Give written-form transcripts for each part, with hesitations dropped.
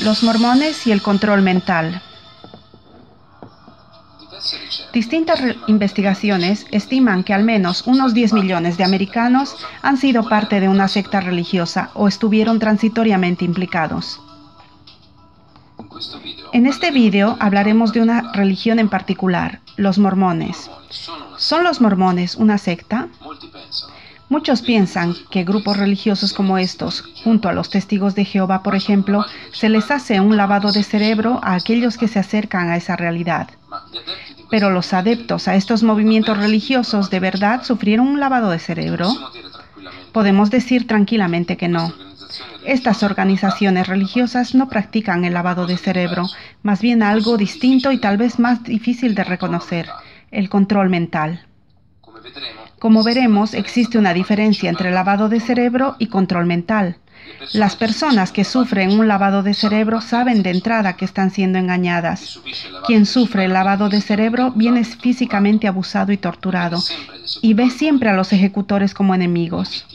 Los mormones y el control mental. Distintas investigaciones estiman que al menos unos 10 millones de americanos han sido parte de una secta religiosa o estuvieron transitoriamente implicados. En este video hablaremos de una religión en particular, los mormones. ¿Son los mormones una secta? Muchos piensan que grupos religiosos como estos, junto a los testigos de Jehová, por ejemplo, se les hace un lavado de cerebro a aquellos que se acercan a esa realidad. Pero los adeptos a estos movimientos religiosos ¿de verdad sufrieron un lavado de cerebro? Podemos decir tranquilamente que no. Estas organizaciones religiosas no practican el lavado de cerebro, más bien algo distinto y tal vez más difícil de reconocer, el control mental. Como veremos, existe una diferencia entre lavado de cerebro y control mental. Las personas que sufren un lavado de cerebro saben de entrada que están siendo engañadas. Quien sufre el lavado de cerebro viene físicamente abusado y torturado, y ve siempre a los ejecutores como enemigos.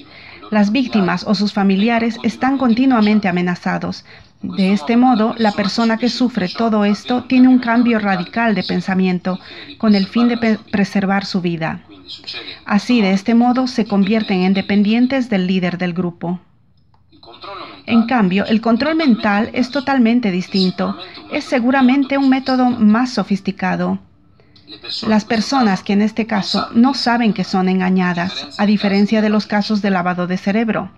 Las víctimas o sus familiares están continuamente amenazados. De este modo, la persona que sufre todo esto tiene un cambio radical de pensamiento, con el fin de preservar su vida. Así, de este modo, se convierten en dependientes del líder del grupo. En cambio, el control mental es totalmente distinto. Es seguramente un método más sofisticado. Las personas que en este caso no saben que son engañadas, a diferencia de los casos de lavado de cerebro.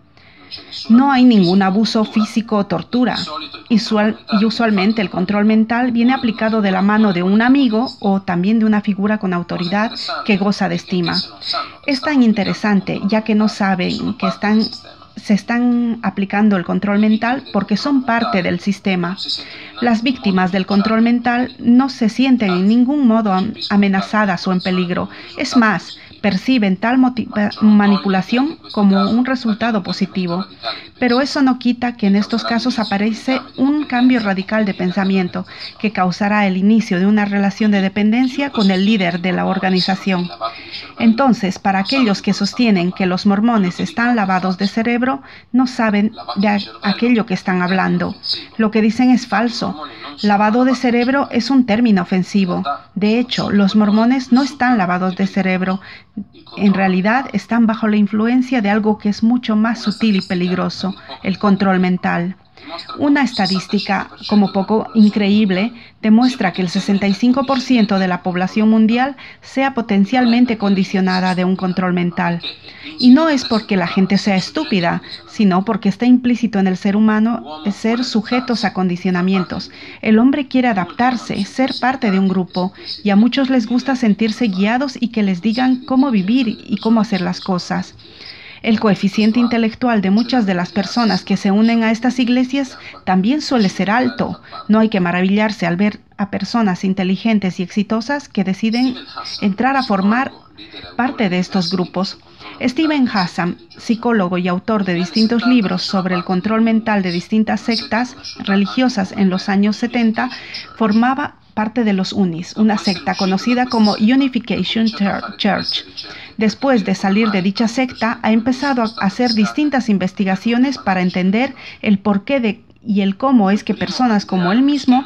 No hay ningún abuso físico o tortura. Y usualmente el control mental viene aplicado de la mano de un amigo o también de una figura con autoridad que goza de estima. Es tan interesante, ya que no saben que se están aplicando el control mental porque son parte del sistema. Las víctimas del control mental no se sienten en ningún modo amenazadas o en peligro. Es más, perciben tal manipulación como un resultado positivo. Pero eso no quita que en estos casos aparece un cambio radical de pensamiento que causará el inicio de una relación de dependencia con el líder de la organización. Entonces, para aquellos que sostienen que los mormones están lavados de cerebro, no saben de aquello que están hablando. Lo que dicen es falso. Lavado de cerebro es un término ofensivo. De hecho, los mormones no están lavados de cerebro. En realidad, están bajo la influencia de algo que es mucho más sutil y peligroso, el control mental. Una estadística, como poco increíble, demuestra que el 65% de la población mundial sea potencialmente condicionada de un control mental. Y no es porque la gente sea estúpida, sino porque está implícito en el ser humano ser sujetos a condicionamientos. El hombre quiere adaptarse, ser parte de un grupo, y a muchos les gusta sentirse guiados y que les digan cómo vivir y cómo hacer las cosas. El coeficiente intelectual de muchas de las personas que se unen a estas iglesias también suele ser alto. No hay que maravillarse al ver a personas inteligentes y exitosas que deciden entrar a formar parte de estos grupos. Steven Hassan, psicólogo y autor de distintos libros sobre el control mental de distintas sectas religiosas en los años 70, formaba parte de los Unis, una secta conocida como Unification Church. Después de salir de dicha secta, ha empezado a hacer distintas investigaciones para entender el porqué y el cómo es que personas como él mismo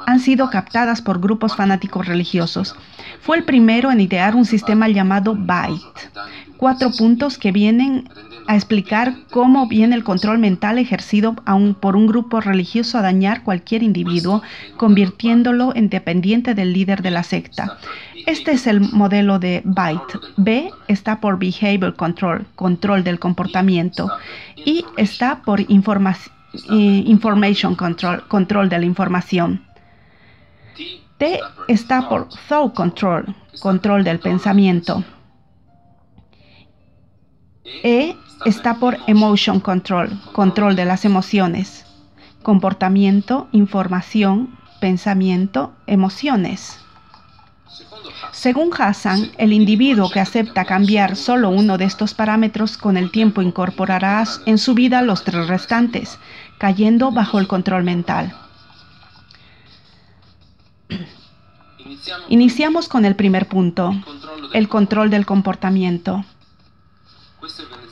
han sido captadas por grupos fanáticos religiosos. Fue el primero en idear un sistema llamado BITE, 4 puntos que vienen a explicar cómo viene el control mental ejercido por un grupo religioso a dañar cualquier individuo, convirtiéndolo en dependiente del líder de la secta. Este es el modelo de BITE. B está por Behavior Control, control del comportamiento, y está por Information Control, control de la información. T está por Thought Control, control del pensamiento. E está por Emotion Control, control de las emociones. Comportamiento, información, pensamiento, emociones. Según Hassan, el individuo que acepta cambiar solo uno de estos parámetros con el tiempo incorporará en su vida los 3 restantes, cayendo bajo el control mental. Iniciamos con el primer punto, el control del comportamiento.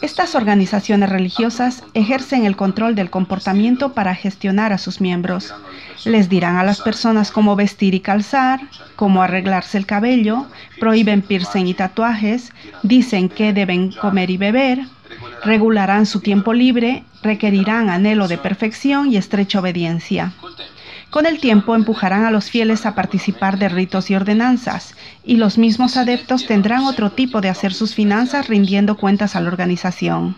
Estas organizaciones religiosas ejercen el control del comportamiento para gestionar a sus miembros. Les dirán a las personas cómo vestir y calzar, cómo arreglarse el cabello, prohíben piercing y tatuajes, dicen qué deben comer y beber, regularán su tiempo libre, requerirán anhelo de perfección y estrecha obediencia. Con el tiempo empujarán a los fieles a participar de ritos y ordenanzas, y los mismos adeptos tendrán otro tipo de hacer sus finanzas rindiendo cuentas a la organización.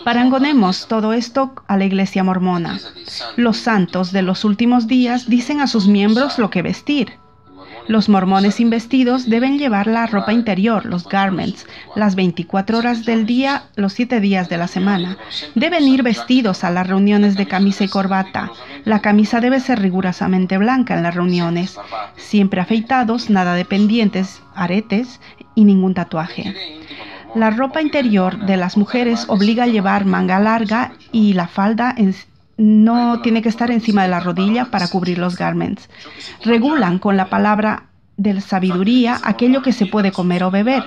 Parangonemos todo esto a la Iglesia mormona. Los santos de los últimos días dicen a sus miembros lo que vestir. Los mormones investidos deben llevar la ropa interior, los garments, las 24 horas del día, los 7 días de la semana. Deben ir vestidos a las reuniones de camisa y corbata. La camisa debe ser rigurosamente blanca en las reuniones. Siempre afeitados, nada de pendientes, aretes y ningún tatuaje. La ropa interior de las mujeres obliga a llevar manga larga y la falda no tiene que estar encima de la rodilla para cubrir los garments. Regulan con la palabra de sabiduría aquello que se puede comer o beber.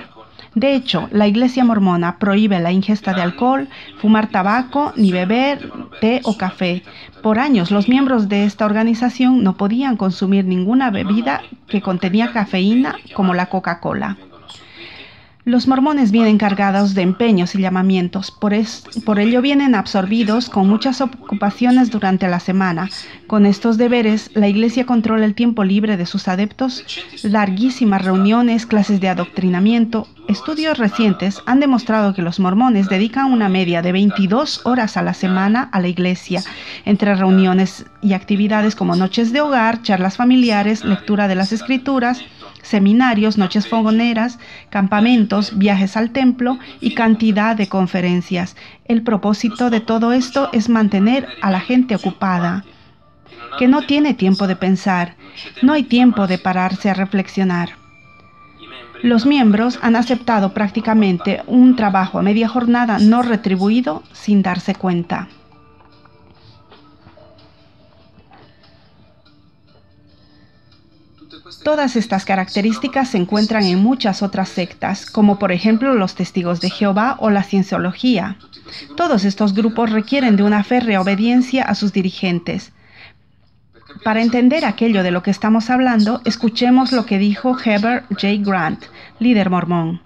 De hecho, la Iglesia mormona prohíbe la ingesta de alcohol, fumar tabaco, ni beber té o café. Por años, los miembros de esta organización no podían consumir ninguna bebida que contenía cafeína, como la Coca-Cola. Los mormones vienen cargados de empeños y llamamientos, por ello vienen absorbidos con muchas ocupaciones durante la semana. Con estos deberes, la Iglesia controla el tiempo libre de sus adeptos, larguísimas reuniones, clases de adoctrinamiento. Estudios recientes han demostrado que los mormones dedican una media de 22 horas a la semana a la Iglesia, entre reuniones y actividades como noches de hogar, charlas familiares, lectura de las Escrituras, seminarios, noches fogoneras, campamentos, viajes al templo y cantidad de conferencias. El propósito de todo esto es mantener a la gente ocupada, que no tiene tiempo de pensar, no hay tiempo de pararse a reflexionar. Los miembros han aceptado prácticamente un trabajo a media jornada no retribuido sin darse cuenta. Todas estas características se encuentran en muchas otras sectas, como por ejemplo los Testigos de Jehová o la Cienciología. Todos estos grupos requieren de una férrea obediencia a sus dirigentes. Para entender aquello de lo que estamos hablando, escuchemos lo que dijo Heber J. Grant, líder mormón.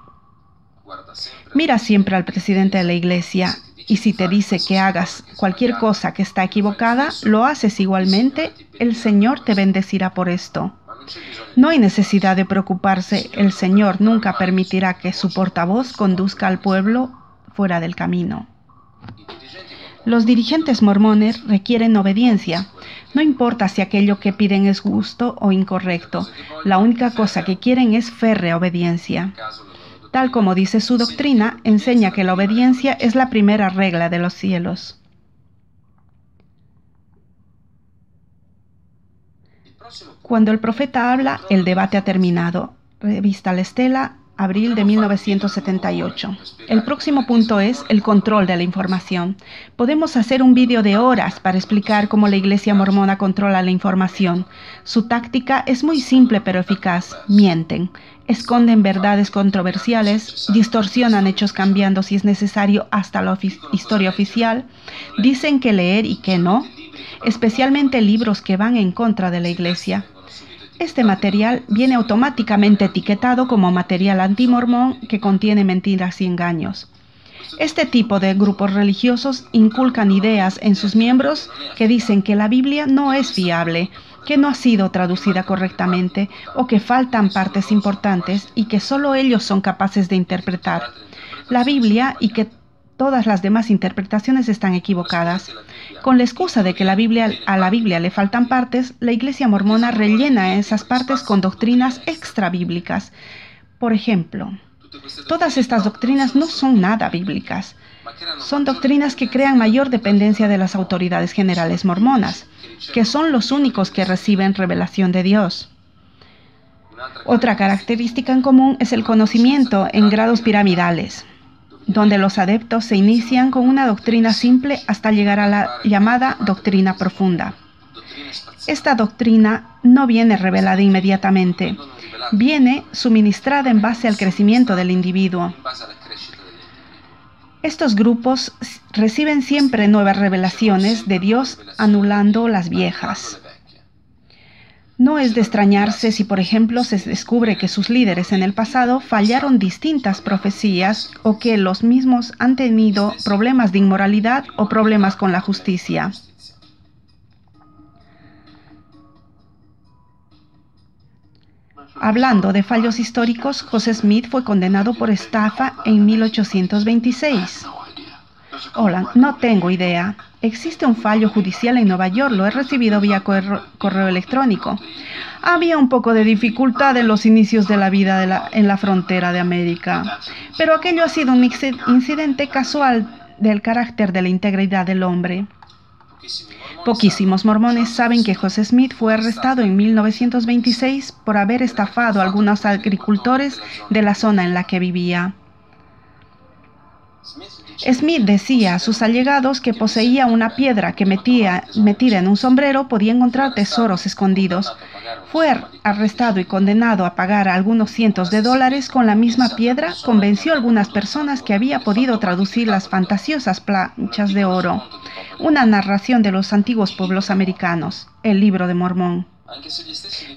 Mira siempre al presidente de la iglesia, y si te dice que hagas cualquier cosa que está equivocada, lo haces igualmente, el Señor te bendecirá por esto. No hay necesidad de preocuparse, el Señor nunca permitirá que su portavoz conduzca al pueblo fuera del camino. Los dirigentes mormones requieren obediencia. No importa si aquello que piden es justo o incorrecto, la única cosa que quieren es férrea obediencia. Tal como dice su doctrina, enseña que la obediencia es la primera regla de los cielos. Cuando el profeta habla, el debate ha terminado. Revista La Estela, abril de 1978. El próximo punto es el control de la información. Podemos hacer un vídeo de horas para explicar cómo la Iglesia mormona controla la información. Su táctica es muy simple pero eficaz. Mienten, esconden verdades controversiales, distorsionan hechos cambiando si es necesario hasta la historia oficial, dicen qué leer y qué no, especialmente libros que van en contra de la Iglesia. Este material viene automáticamente etiquetado como material antimormón que contiene mentiras y engaños. Este tipo de grupos religiosos inculcan ideas en sus miembros que dicen que la Biblia no es fiable, que no ha sido traducida correctamente o que faltan partes importantes y que solo ellos son capaces de interpretar la Biblia y que todas las demás interpretaciones están equivocadas. Con la excusa de que a la Biblia le faltan partes, la Iglesia mormona rellena esas partes con doctrinas extrabíblicas. Por ejemplo, todas estas doctrinas no son nada bíblicas. Son doctrinas que crean mayor dependencia de las autoridades generales mormonas, que son los únicos que reciben revelación de Dios. Otra característica en común es el conocimiento en grados piramidales, donde los adeptos se inician con una doctrina simple hasta llegar a la llamada doctrina profunda. Esta doctrina no viene revelada inmediatamente, viene suministrada en base al crecimiento del individuo. Estos grupos reciben siempre nuevas revelaciones de Dios, anulando las viejas. No es de extrañarse si, por ejemplo, se descubre que sus líderes en el pasado fallaron distintas profecías o que los mismos han tenido problemas de inmoralidad o problemas con la justicia. Hablando de fallos históricos, José Smith fue condenado por estafa en 1826. Hola, no tengo idea. Existe un fallo judicial en Nueva York, lo he recibido vía correo electrónico. Había un poco de dificultad en los inicios de la vida en la frontera de América, pero aquello ha sido un incidente casual del carácter de la integridad del hombre. Poquísimos mormones saben que José Smith fue arrestado en 1926 por haber estafado a algunos agricultores de la zona en la que vivía. Smith decía a sus allegados que poseía una piedra que metida en un sombrero podía encontrar tesoros escondidos. Fue arrestado y condenado a pagar algunos cientos de dólares con la misma piedra. Convenció a algunas personas que había podido traducir las fantasiosas planchas de oro, una narración de los antiguos pueblos americanos, el Libro de Mormón.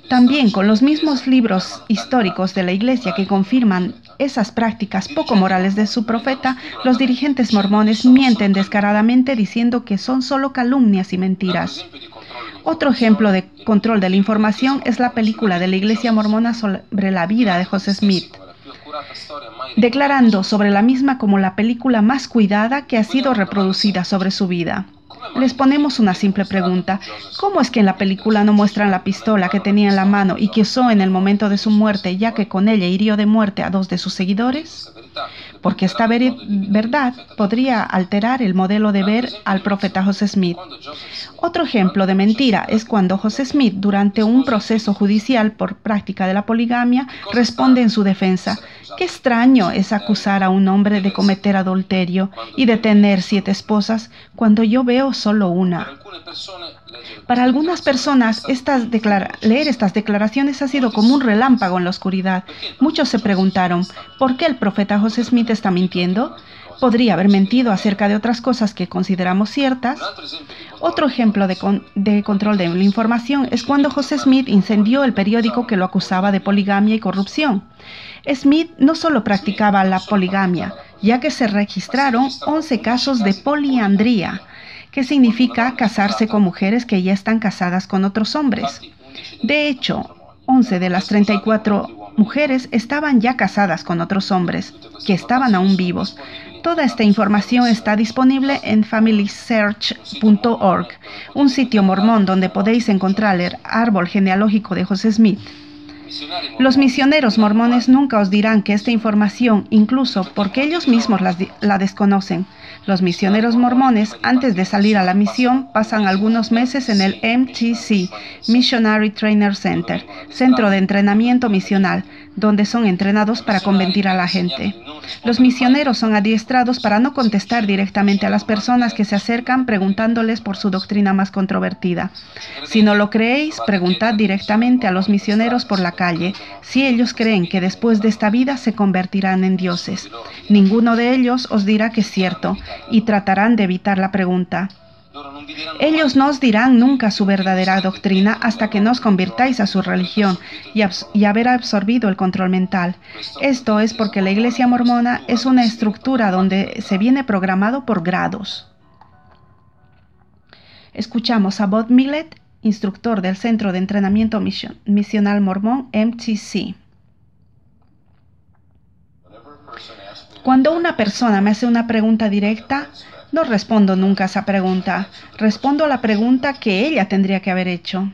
También con los mismos libros históricos de la Iglesia que confirman esas prácticas poco morales de su profeta, los dirigentes mormones mienten descaradamente diciendo que son solo calumnias y mentiras. Otro ejemplo de control de la información es la película de la Iglesia mormona sobre la vida de José Smith, declarando sobre la misma como la película más cuidada que ha sido reproducida sobre su vida. Les ponemos una simple pregunta. ¿Cómo es que en la película no muestran la pistola que tenía en la mano y que usó en el momento de su muerte, ya que con ella hirió de muerte a 2 de sus seguidores? Porque esta verdad podría alterar el modelo de ver al profeta José Smith. Otro ejemplo de mentira es cuando José Smith, durante un proceso judicial por práctica de la poligamia, responde en su defensa: «Qué extraño es acusar a un hombre de cometer adulterio y de tener 7 esposas cuando yo veo solo una». Para algunas personas, leer estas declaraciones ha sido como un relámpago en la oscuridad. Muchos se preguntaron, ¿por qué el profeta José Smith está mintiendo? Podría haber mentido acerca de otras cosas que consideramos ciertas. Otro ejemplo de control de la información es cuando José Smith incendió el periódico que lo acusaba de poligamia y corrupción. Smith no solo practicaba la poligamia, ya que se registraron 11 casos de poliandría, que significa casarse con mujeres que ya están casadas con otros hombres. De hecho, 11 de las 34 mujeres estaban ya casadas con otros hombres, que estaban aún vivos. Toda esta información está disponible en familysearch.org, un sitio mormón donde podéis encontrar el árbol genealógico de José Smith. Los misioneros mormones nunca os dirán que esta información, incluso porque ellos mismos la desconocen. Los misioneros mormones, antes de salir a la misión, pasan algunos meses en el MTC, Missionary Trainer Center, Centro de Entrenamiento Misional, donde son entrenados para convertir a la gente. Los misioneros son adiestrados para no contestar directamente a las personas que se acercan preguntándoles por su doctrina más controvertida. Si no lo creéis, preguntad directamente a los misioneros por la calle si ellos creen que después de esta vida se convertirán en dioses. Ninguno de ellos os dirá que es cierto y tratarán de evitar la pregunta. Ellos no os dirán nunca su verdadera doctrina hasta que no os convirtáis a su religión y haber absorbido el control mental. Esto es porque la Iglesia mormona es una estructura donde se viene programado por grados. Escuchamos a Bob Millett, instructor del Centro de Entrenamiento Misional Mormón, MTC. Cuando una persona me hace una pregunta directa, no respondo nunca a esa pregunta. Respondo a la pregunta que ella tendría que haber hecho.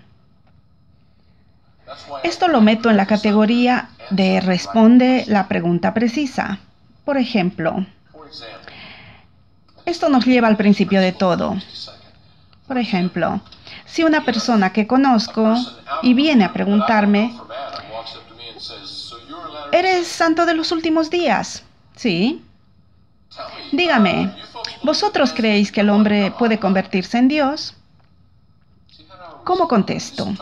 Esto lo meto en la categoría de responde la pregunta precisa. Por ejemplo, esto nos lleva al principio de todo. Por ejemplo, si una persona que conozco y viene a preguntarme, ¿eres santo de los últimos días? Sí. Dígame, ¿vosotros creéis que el hombre puede convertirse en Dios? ¿Cómo contesto?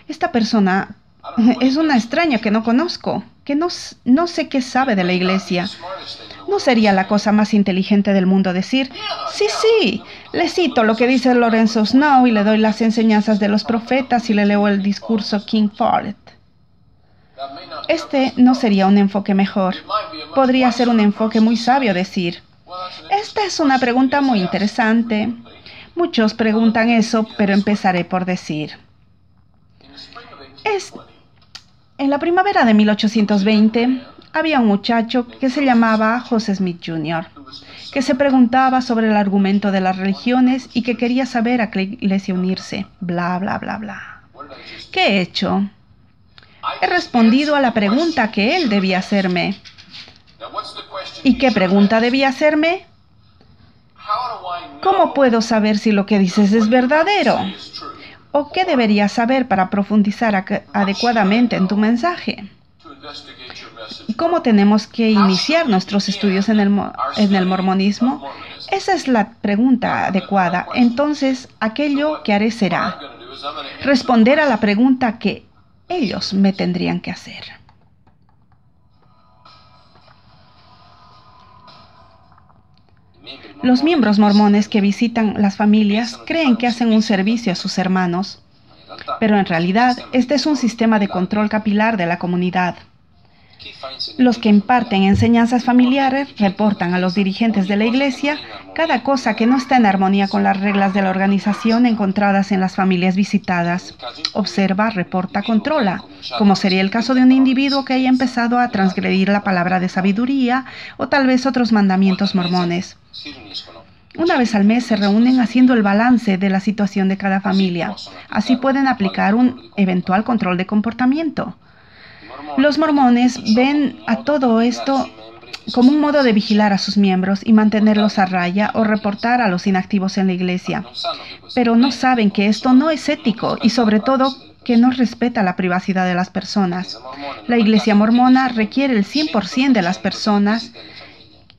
Esta persona es una extraña que no conozco, que no sé qué sabe de la Iglesia. ¿No sería la cosa más inteligente del mundo decir, sí, sí, le cito lo que dice Lorenzo Snow y le doy las enseñanzas de los profetas y le leo el discurso King Follett? Este no sería un enfoque mejor. Podría ser un enfoque muy sabio decir, esta es una pregunta muy interesante. Muchos preguntan eso, pero empezaré por decir. En la primavera de 1820, había un muchacho que se llamaba José Smith Jr., que se preguntaba sobre el argumento de las religiones y que quería saber a qué iglesia unirse. Bla, bla, bla, bla. ¿Qué he hecho? He respondido a la pregunta que él debía hacerme. ¿Y qué pregunta debía hacerme? ¿Cómo puedo saber si lo que dices es verdadero? ¿O qué deberías saber para profundizar adecuadamente en tu mensaje? ¿Y cómo tenemos que iniciar nuestros estudios en el mormonismo? Esa es la pregunta adecuada. Entonces, aquello que haré será responder a la pregunta que ellos me tendrían que hacer. Los miembros mormones que visitan las familias creen que hacen un servicio a sus hermanos, pero en realidad este es un sistema de control capilar de la comunidad. Los que imparten enseñanzas familiares reportan a los dirigentes de la iglesia cada cosa que no está en armonía con las reglas de la organización encontradas en las familias visitadas. Observa, reporta, controla, como sería el caso de un individuo que haya empezado a transgredir la palabra de sabiduría o tal vez otros mandamientos mormones. Una vez al mes se reúnen haciendo el balance de la situación de cada familia. Así pueden aplicar un eventual control de comportamiento. Los mormones ven a todo esto como un modo de vigilar a sus miembros y mantenerlos a raya o reportar a los inactivos en la iglesia. Pero no saben que esto no es ético y sobre todo que no respeta la privacidad de las personas. La iglesia mormona requiere el 100% de las personas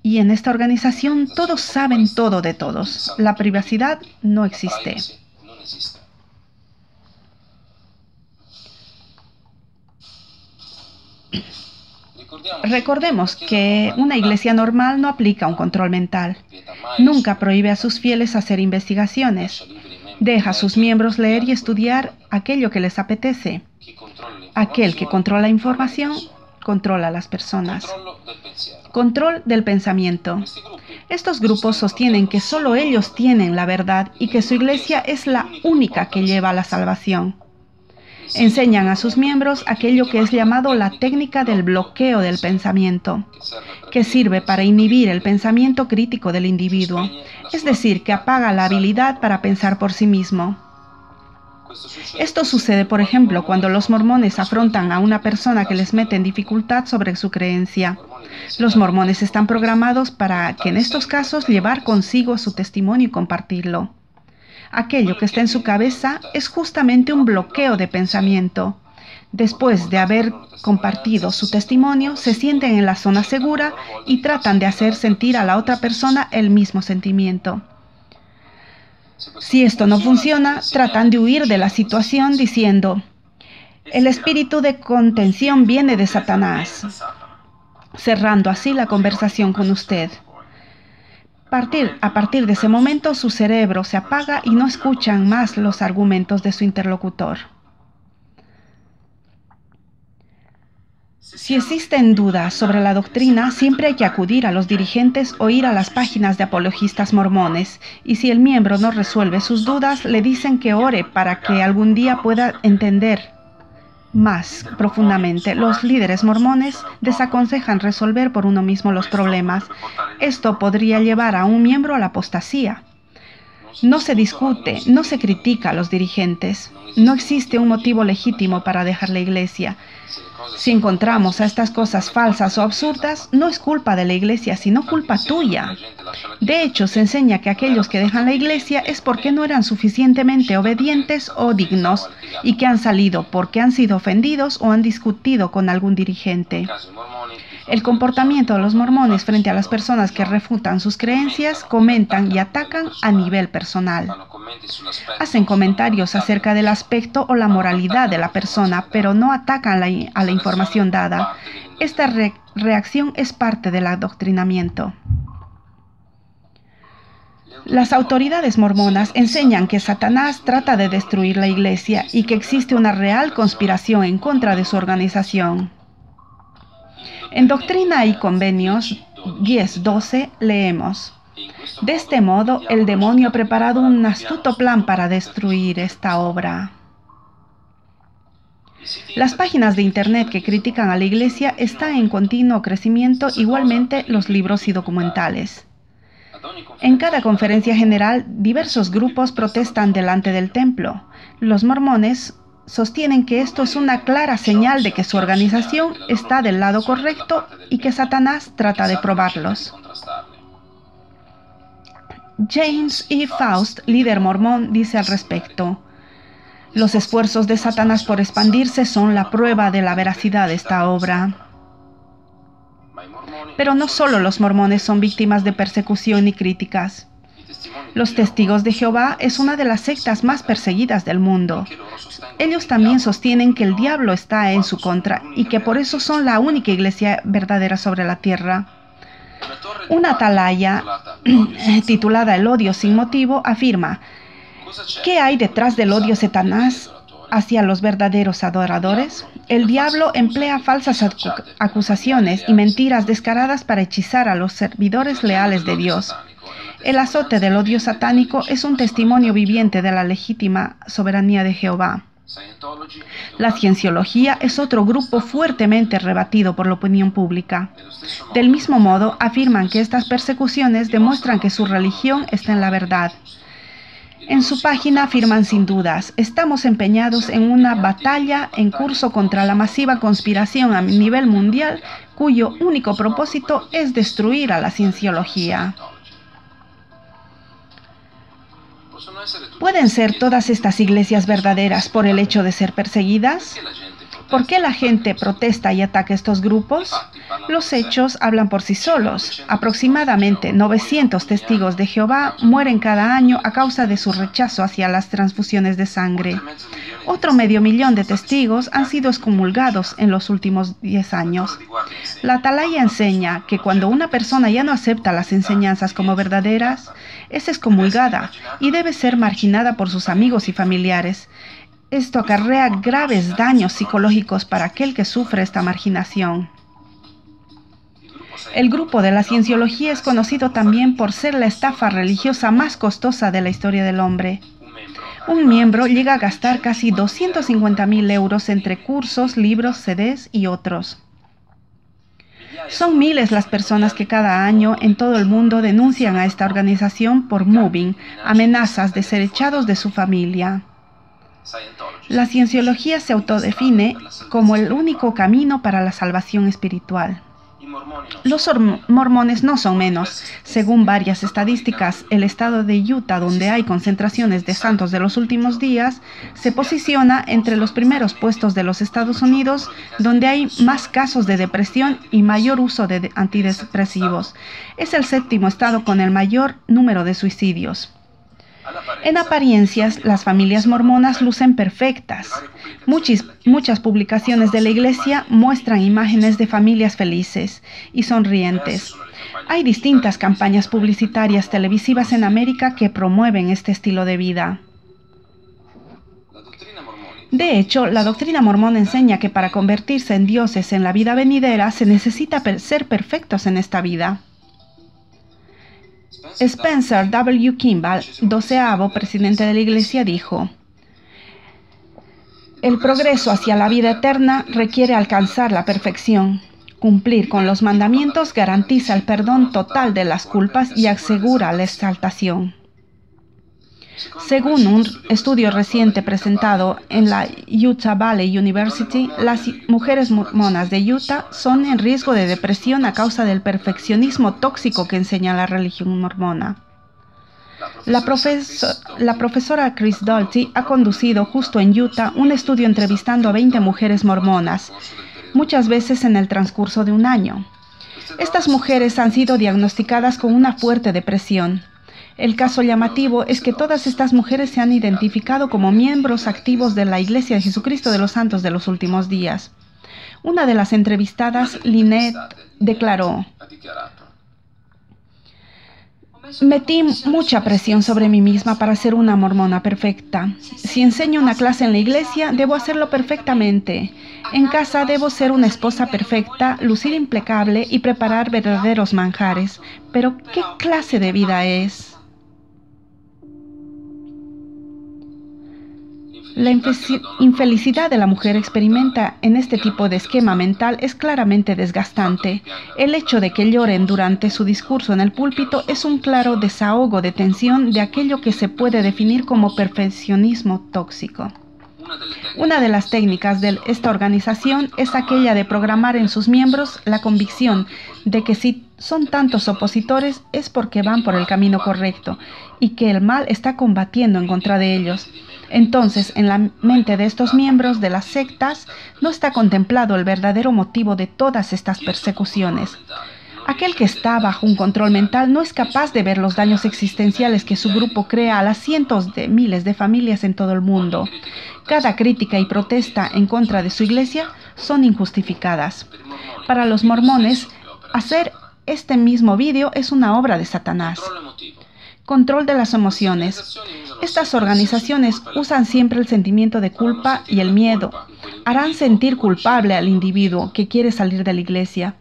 y en esta organización todos saben todo de todos. La privacidad no existe. Recordemos que una iglesia normal no aplica un control mental. Nunca prohíbe a sus fieles hacer investigaciones. Deja a sus miembros leer y estudiar aquello que les apetece. Aquel que controla información, controla a las personas. Control del pensamiento. Estos grupos sostienen que solo ellos tienen la verdad y que su iglesia es la única que lleva a la salvación. Enseñan a sus miembros aquello que es llamado la técnica del bloqueo del pensamiento, que sirve para inhibir el pensamiento crítico del individuo, es decir, que apaga la habilidad para pensar por sí mismo. Esto sucede, por ejemplo, cuando los mormones afrontan a una persona que les mete en dificultad sobre su creencia. Los mormones están programados para que en estos casos llevar consigo su testimonio y compartirlo. Aquello que está en su cabeza es justamente un bloqueo de pensamiento. Después de haber compartido su testimonio, se sienten en la zona segura y tratan de hacer sentir a la otra persona el mismo sentimiento. Si esto no funciona, tratan de huir de la situación diciendo, el espíritu de contención viene de Satanás, cerrando así la conversación con usted. A partir de ese momento, su cerebro se apaga y no escuchan más los argumentos de su interlocutor. Si existen dudas sobre la doctrina, siempre hay que acudir a los dirigentes o ir a las páginas de apologistas mormones. Y si el miembro no resuelve sus dudas, le dicen que ore para que algún día pueda entender más profundamente. Los líderes mormones desaconsejan resolver por uno mismo los problemas. Esto podría llevar a un miembro a la apostasía. No se discute, no se critica a los dirigentes. No existe un motivo legítimo para dejar la iglesia. Si encontramos a estas cosas falsas o absurdas, no es culpa de la iglesia, sino culpa tuya. De hecho, se enseña que aquellos que dejan la iglesia es porque no eran suficientemente obedientes o dignos y que han salido porque han sido ofendidos o han discutido con algún dirigente. El comportamiento de los mormones frente a las personas que refutan sus creencias, comentan y atacan a nivel personal. Hacen comentarios acerca del aspecto o la moralidad de la persona, pero no atacan a la información dada. Esta reacción es parte del adoctrinamiento. Las autoridades mormonas enseñan que Satanás trata de destruir la iglesia y que existe una real conspiración en contra de su organización. En Doctrina y Convenios 10:12 leemos: de este modo, el demonio ha preparado un astuto plan para destruir esta obra. Las páginas de Internet que critican a la iglesia están en continuo crecimiento, igualmente los libros y documentales. En cada conferencia general, diversos grupos protestan delante del templo. Los mormones sostienen que esto es una clara señal de que su organización está del lado correcto y que Satanás trata de probarlos. James E. Faust, líder mormón, dice al respecto: los esfuerzos de Satanás por expandirse son la prueba de la veracidad de esta obra. Pero no solo los mormones son víctimas de persecución y críticas. Los Testigos de Jehová es una de las sectas más perseguidas del mundo. Ellos también sostienen que el diablo está en su contra y que por eso son la única iglesia verdadera sobre la tierra. Una atalaya titulada El odio sin motivo afirma: ¿qué hay detrás del odio de Satanás hacia los verdaderos adoradores? El diablo emplea falsas acusaciones y mentiras descaradas para hechizar a los servidores leales de Dios. El azote del odio satánico es un testimonio viviente de la legítima soberanía de Jehová. La cienciología es otro grupo fuertemente rebatido por la opinión pública. Del mismo modo, afirman que estas persecuciones demuestran que su religión está en la verdad. En su página afirman sin dudas: estamos empeñados en una batalla en curso contra la masiva conspiración a nivel mundial cuyo único propósito es destruir a la cienciología. ¿Pueden ser todas estas iglesias verdaderas por el hecho de ser perseguidas? ¿Por qué la gente protesta y ataca estos grupos? Los hechos hablan por sí solos. Aproximadamente 900 testigos de Jehová mueren cada año a causa de su rechazo hacia las transfusiones de sangre. Otro 500,000 de testigos han sido excomulgados en los últimos 10 años. La atalaya enseña que cuando una persona ya no acepta las enseñanzas como verdaderas, es excomulgada y debe ser marginada por sus amigos y familiares. Esto acarrea graves daños psicológicos para aquel que sufre esta marginación. El grupo de la cienciología es conocido también por ser la estafa religiosa más costosa de la historia del hombre. Un miembro llega a gastar casi 250,000 euros entre cursos, libros, CDs y otros. Son miles las personas que cada año en todo el mundo denuncian a esta organización por mobbing, amenazas de ser echados de su familia. La cienciología se autodefine como el único camino para la salvación espiritual. Los mormones no son menos. Según varias estadísticas, el estado de Utah, donde hay concentraciones de santos de los últimos días, se posiciona entre los primeros puestos de los Estados Unidos, donde hay más casos de depresión y mayor uso de antidepresivos. Es el 7º estado con el mayor número de suicidios. En apariencias, las familias mormonas lucen perfectas. Muchas publicaciones de la iglesia muestran imágenes de familias felices y sonrientes. Hay distintas campañas publicitarias televisivas en América que promueven este estilo de vida. De hecho, la doctrina mormona enseña que para convertirse en dioses en la vida venidera se necesita ser perfectos en esta vida. Spencer W. Kimball, 12º presidente de la Iglesia, dijo: el progreso hacia la vida eterna requiere alcanzar la perfección. Cumplir con los mandamientos garantiza el perdón total de las culpas y asegura la exaltación. Según un estudio reciente presentado en la Utah Valley University, las mujeres mormonas de Utah son en riesgo de depresión a causa del perfeccionismo tóxico que enseña la religión mormona. La profesora Chris Dalty ha conducido justo en Utah un estudio entrevistando a 20 mujeres mormonas, muchas veces en el transcurso de un año. Estas mujeres han sido diagnosticadas con una fuerte depresión. El caso llamativo es que todas estas mujeres se han identificado como miembros activos de la Iglesia de Jesucristo de los Santos de los Últimos Días. Una de las entrevistadas, Lynette, declaró: metí mucha presión sobre mí misma para ser una mormona perfecta. Si enseño una clase en la iglesia, debo hacerlo perfectamente. En casa debo ser una esposa perfecta, lucir impecable y preparar verdaderos manjares. Pero, ¿qué clase de vida es? La infelicidad de la mujer experimenta en este tipo de esquema mental es claramente desgastante. El hecho de que lloren durante su discurso en el púlpito es un claro desahogo de tensión de aquello que se puede definir como perfeccionismo tóxico. Una de las técnicas de esta organización es aquella de programar en sus miembros la convicción de que si son tantos opositores es porque van por el camino correcto y que el mal está combatiendo en contra de ellos. Entonces, en la mente de estos miembros de las sectas no está contemplado el verdadero motivo de todas estas persecuciones. Aquel que está bajo un control mental no es capaz de ver los daños existenciales que su grupo crea a las cientos de miles de familias en todo el mundo. Cada crítica y protesta en contra de su iglesia son injustificadas. Para los mormones, hacer este mismo vídeo es una obra de Satanás. Control de las emociones. Estas organizaciones usan siempre el sentimiento de culpa y el miedo. Harán sentir culpable al individuo que quiere salir de la iglesia.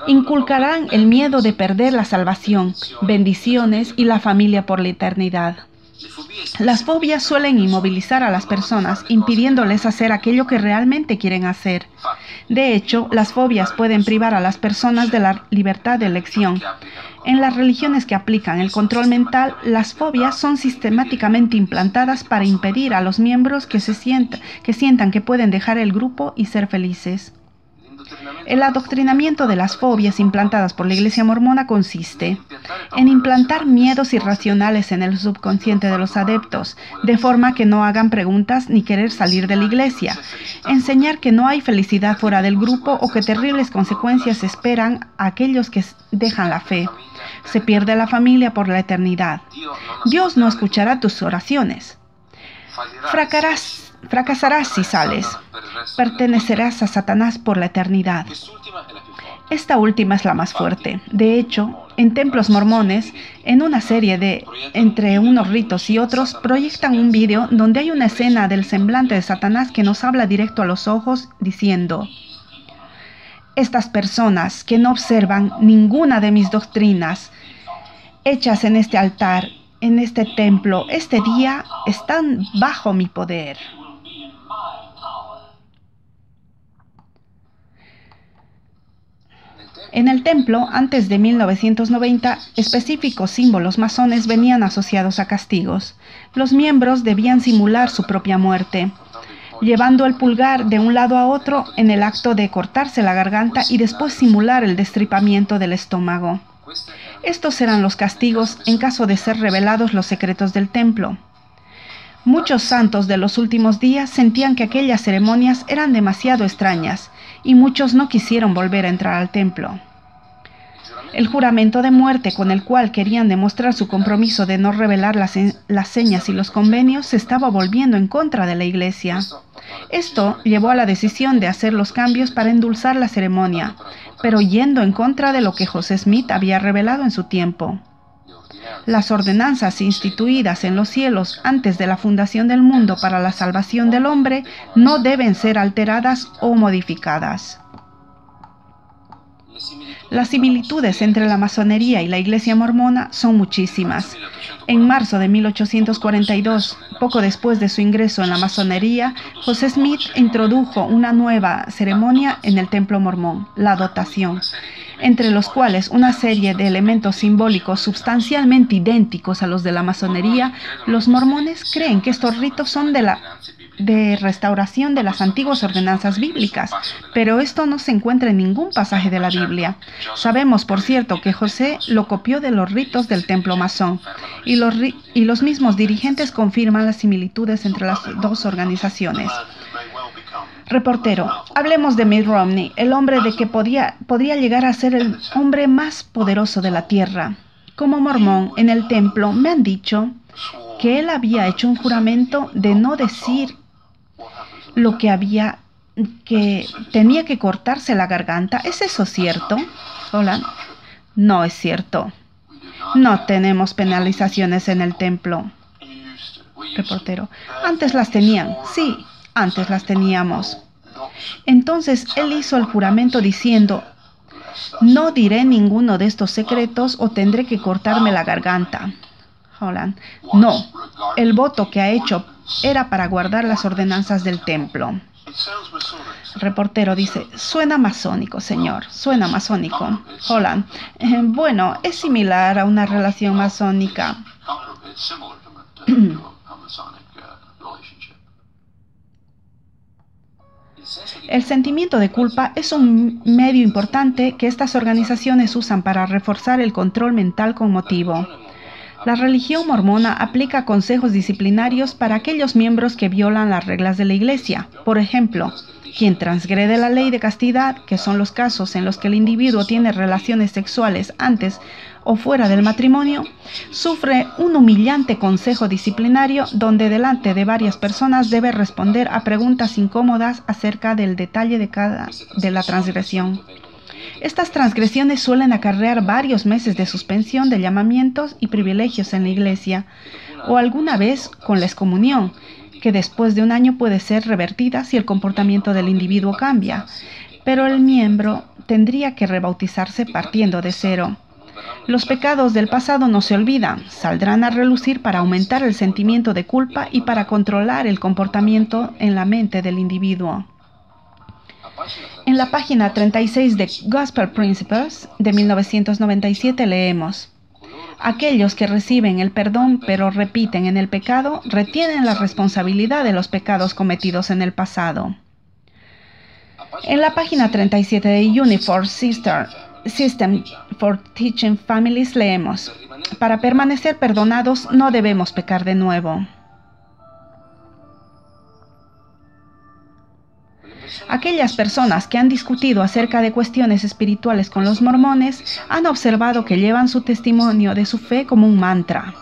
Inculcarán el miedo de perder la salvación, bendiciones y la familia por la eternidad. Las fobias suelen inmovilizar a las personas, impidiéndoles hacer aquello que realmente quieren hacer. De hecho, las fobias pueden privar a las personas de la libertad de elección. En las religiones que aplican el control mental, las fobias son sistemáticamente implantadas para impedir a los miembros que sientan que pueden dejar el grupo y ser felices. El adoctrinamiento de las fobias implantadas por la Iglesia mormona consiste en implantar miedos irracionales en el subconsciente de los adeptos, de forma que no hagan preguntas ni querer salir de la iglesia, enseñar que no hay felicidad fuera del grupo o que terribles consecuencias esperan a aquellos que dejan la fe. Se pierde la familia por la eternidad. Dios no escuchará tus oraciones. Fracasarás si sales. Pertenecerás a Satanás por la eternidad. Esta última es la más fuerte. De hecho, en templos mormones, en una serie de entre unos ritos y otros, proyectan un vídeo donde hay una escena del semblante de Satanás que nos habla directo a los ojos, diciendo: estas personas que no observan ninguna de mis doctrinas hechas en este altar, en este templo, este día, están bajo mi poder. En el templo, antes de 1990, específicos símbolos masones venían asociados a castigos. Los miembros debían simular su propia muerte, llevando el pulgar de un lado a otro en el acto de cortarse la garganta y después simular el destripamiento del estómago. Estos eran los castigos en caso de ser revelados los secretos del templo. Muchos santos de los últimos días sentían que aquellas ceremonias eran demasiado extrañas y muchos no quisieron volver a entrar al templo. El juramento de muerte con el cual querían demostrar su compromiso de no revelar las señas y los convenios se estaba volviendo en contra de la iglesia. Esto llevó a la decisión de hacer los cambios para endulzar la ceremonia, pero yendo en contra de lo que José Smith había revelado en su tiempo. Las ordenanzas instituidas en los cielos antes de la fundación del mundo para la salvación del hombre no deben ser alteradas o modificadas. Las similitudes entre la masonería y la iglesia mormona son muchísimas. En marzo de 1842, poco después de su ingreso en la masonería, José Smith introdujo una nueva ceremonia en el templo mormón, la dotación, entre los cuales una serie de elementos simbólicos sustancialmente idénticos a los de la masonería. Los mormones creen que estos ritos son de restauración de las antiguas ordenanzas bíblicas, pero esto no se encuentra en ningún pasaje de la Biblia. Sabemos, por cierto, que José lo copió de los ritos del templo masón, y los mismos dirigentes confirman las similitudes entre las dos organizaciones. Reportero: hablemos de Mitt Romney, el hombre de que podría llegar a ser el hombre más poderoso de la tierra. Como mormón, en el templo me han dicho que él había hecho un juramento de no decir lo que había que tenía que cortarse la garganta. ¿Es eso cierto? Hola. No es cierto. No tenemos penalizaciones en el templo. Reportero. Antes las tenían. Sí, antes las teníamos. Entonces él hizo el juramento diciendo: no diré ninguno de estos secretos o tendré que cortarme la garganta. Holland. No, el voto que ha hecho era para guardar las ordenanzas del templo. El reportero dice: suena masónico, señor, suena masónico. Holland. Bueno, es similar a una relación masónica. El sentimiento de culpa es un medio importante que estas organizaciones usan para reforzar el control mental con motivo. La religión mormona aplica consejos disciplinarios para aquellos miembros que violan las reglas de la iglesia. Por ejemplo, quien transgrede la ley de castidad, que son los casos en los que el individuo tiene relaciones sexuales antes o fuera del matrimonio, sufre un humillante consejo disciplinario donde delante de varias personas debe responder a preguntas incómodas acerca del detalle de la transgresión. Estas transgresiones suelen acarrear varios meses de suspensión de llamamientos y privilegios en la iglesia, o alguna vez con la excomunión, que después de un año puede ser revertida si el comportamiento del individuo cambia, pero el miembro tendría que rebautizarse partiendo de cero. Los pecados del pasado no se olvidan, saldrán a relucir para aumentar el sentimiento de culpa y para controlar el comportamiento en la mente del individuo. En la página 36 de Gospel Principles de 1997 leemos: aquellos que reciben el perdón pero repiten en el pecado retienen la responsabilidad de los pecados cometidos en el pasado. En la página 37 de Uniform System for Teaching Families leemos: para permanecer perdonados no debemos pecar de nuevo. Aquellas personas que han discutido acerca de cuestiones espirituales con los mormones han observado que llevan su testimonio de su fe como un mantra.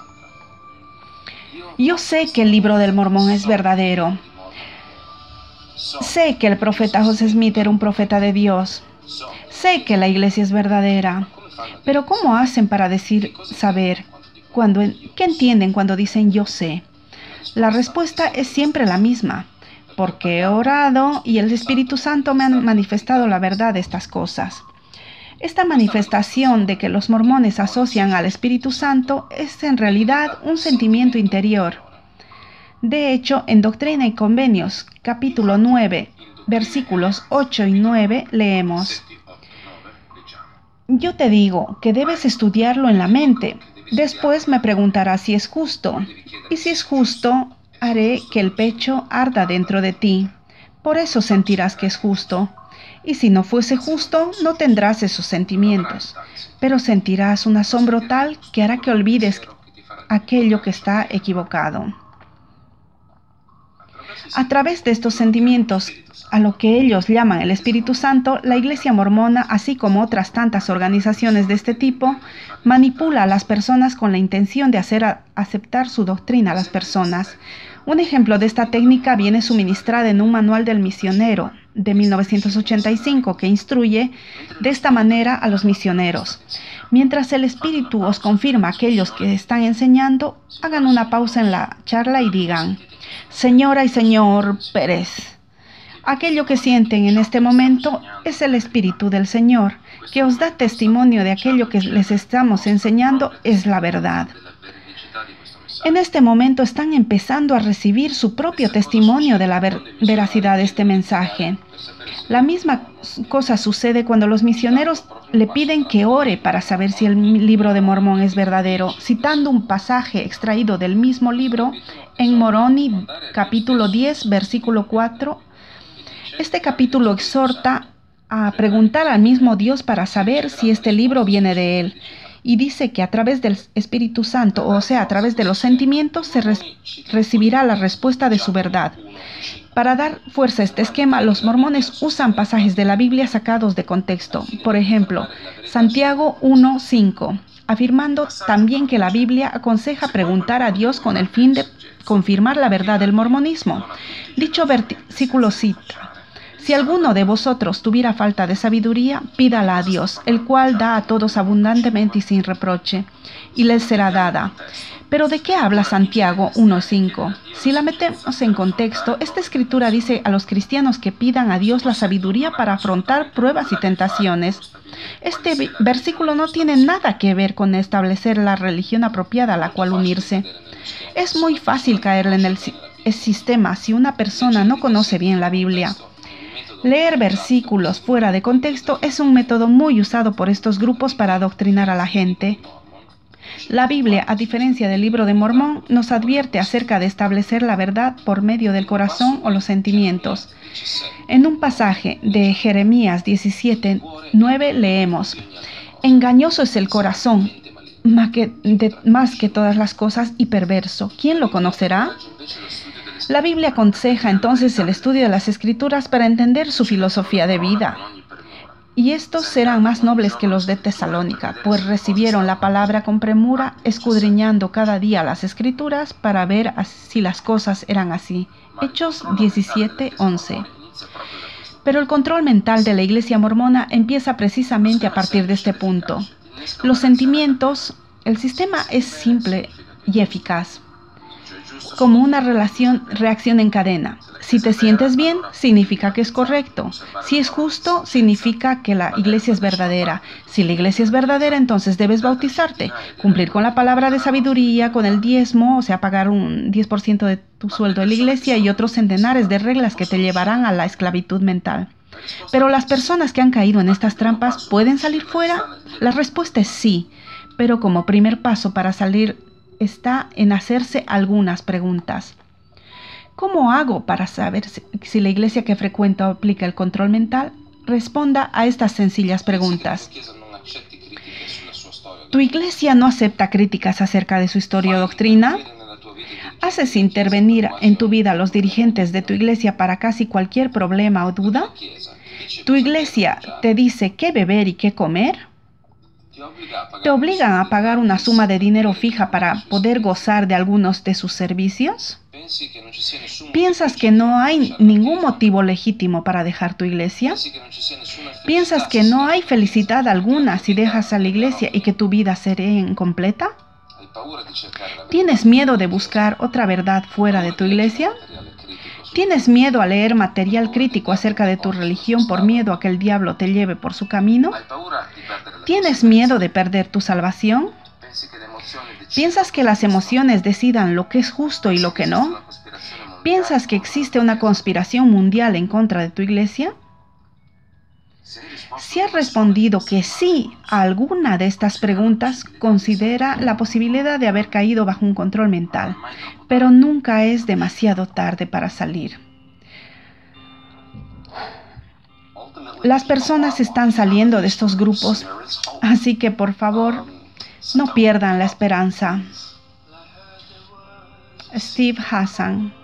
Yo sé que el libro del Mormón es verdadero. Sé que el profeta José Smith era un profeta de Dios. Sé que la iglesia es verdadera. Pero ¿cómo hacen para saber? ¿Qué entienden cuando dicen yo sé? La respuesta es siempre la misma. Porque he orado y el Espíritu Santo me ha manifestado la verdad de estas cosas. Esta manifestación de que los mormones asocian al Espíritu Santo es en realidad un sentimiento interior. De hecho, en Doctrina y Convenios, capítulo 9, versículos 8 y 9, leemos: yo te digo que debes estudiarlo en la mente. Después me preguntarás si es justo. Y si es justo, haré que el pecho arda dentro de ti. Por eso sentirás que es justo. Y si no fuese justo, no tendrás esos sentimientos. Pero sentirás un asombro tal que hará que olvides aquello que está equivocado. A través de estos sentimientos, a lo que ellos llaman el Espíritu Santo, la Iglesia Mormona, así como otras tantas organizaciones de este tipo, manipula a las personas con la intención de hacer aceptar su doctrina a las personas. Un ejemplo de esta técnica viene suministrada en un manual del misionero de 1985 que instruye de esta manera a los misioneros. Mientras el Espíritu os confirma a aquellos que están enseñando, hagan una pausa en la charla y digan: señora y señor Pérez, aquello que sienten en este momento es el Espíritu del Señor, que os da testimonio de aquello que les estamos enseñando es la verdad. En este momento están empezando a recibir su propio testimonio de la veracidad de este mensaje. La misma cosa sucede cuando los misioneros le piden que ore para saber si el libro de Mormón es verdadero, citando un pasaje extraído del mismo libro en Moroni, capítulo 10, versículo 4. Este capítulo exhorta a preguntar al mismo Dios para saber si este libro viene de él. Y dice que a través del Espíritu Santo, o sea, a través de los sentimientos, se recibirá la respuesta de su verdad. Para dar fuerza a este esquema, los mormones usan pasajes de la Biblia sacados de contexto. Por ejemplo, Santiago 1:5, afirmando también que la Biblia aconseja preguntar a Dios con el fin de confirmar la verdad del mormonismo. Dicho versículo cita: Si alguno de vosotros tuviera falta de sabiduría, pídala a Dios, el cual da a todos abundantemente y sin reproche, y les será dada. Pero ¿de qué habla Santiago 1:5? Si la metemos en contexto, esta escritura dice a los cristianos que pidan a Dios la sabiduría para afrontar pruebas y tentaciones. Este versículo no tiene nada que ver con establecer la religión apropiada a la cual unirse. Es muy fácil caerle en el sistema si una persona no conoce bien la Biblia. Leer versículos fuera de contexto es un método muy usado por estos grupos para adoctrinar a la gente. La Biblia, a diferencia del Libro de Mormón, nos advierte acerca de establecer la verdad por medio del corazón o los sentimientos. En un pasaje de Jeremías 17:9 leemos: «Engañoso es el corazón, más que todas las cosas, y perverso. ¿Quién lo conocerá?». La Biblia aconseja entonces el estudio de las Escrituras para entender su filosofía de vida. Y estos serán más nobles que los de Tesalónica, pues recibieron la palabra con premura, escudriñando cada día las Escrituras para ver si las cosas eran así. Hechos 17:11. Pero el control mental de la Iglesia mormona empieza precisamente a partir de este punto. Los sentimientos, el sistema es simple y eficaz, como una reacción en cadena. Si te sientes bien, significa que es correcto. Si es justo, significa que la iglesia es verdadera. Si la iglesia es verdadera, entonces debes bautizarte, cumplir con la palabra de sabiduría, con el diezmo, o sea, pagar un 10% de tu sueldo en la iglesia y otros centenares de reglas que te llevarán a la esclavitud mental. Pero las personas que han caído en estas trampas, ¿pueden salir fuera? La respuesta es sí, pero como primer paso para salir está en hacerse algunas preguntas. ¿Cómo hago para saber si la iglesia que frecuento aplica el control mental? Responda a estas sencillas preguntas. ¿Tu iglesia no acepta críticas acerca de su historia o doctrina? ¿Haces intervenir en tu vida a los dirigentes de tu iglesia para casi cualquier problema o duda? ¿Tu iglesia te dice qué beber y qué comer? ¿Te obligan a pagar una suma de dinero fija para poder gozar de algunos de sus servicios? ¿Piensas que no hay ningún motivo legítimo para dejar tu iglesia? ¿Piensas que no hay felicidad alguna si dejas a la iglesia y que tu vida será incompleta? ¿Tienes miedo de buscar otra verdad fuera de tu iglesia? ¿Tienes miedo a leer material crítico acerca de tu religión por miedo a que el diablo te lleve por su camino? ¿Tienes miedo de perder tu salvación? ¿Piensas que las emociones decidan lo que es justo y lo que no? ¿Piensas que existe una conspiración mundial en contra de tu iglesia? Si has respondido que sí a alguna de estas preguntas, considera la posibilidad de haber caído bajo un control mental, pero nunca es demasiado tarde para salir. Las personas están saliendo de estos grupos, así que por favor, no pierdan la esperanza. Steve Hassan.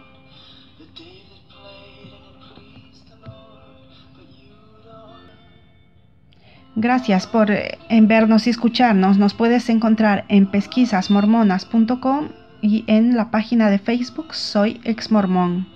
Gracias por vernos y escucharnos. Nos puedes encontrar en pesquisasmormonas.com y en la página de Facebook Soy Exmormón.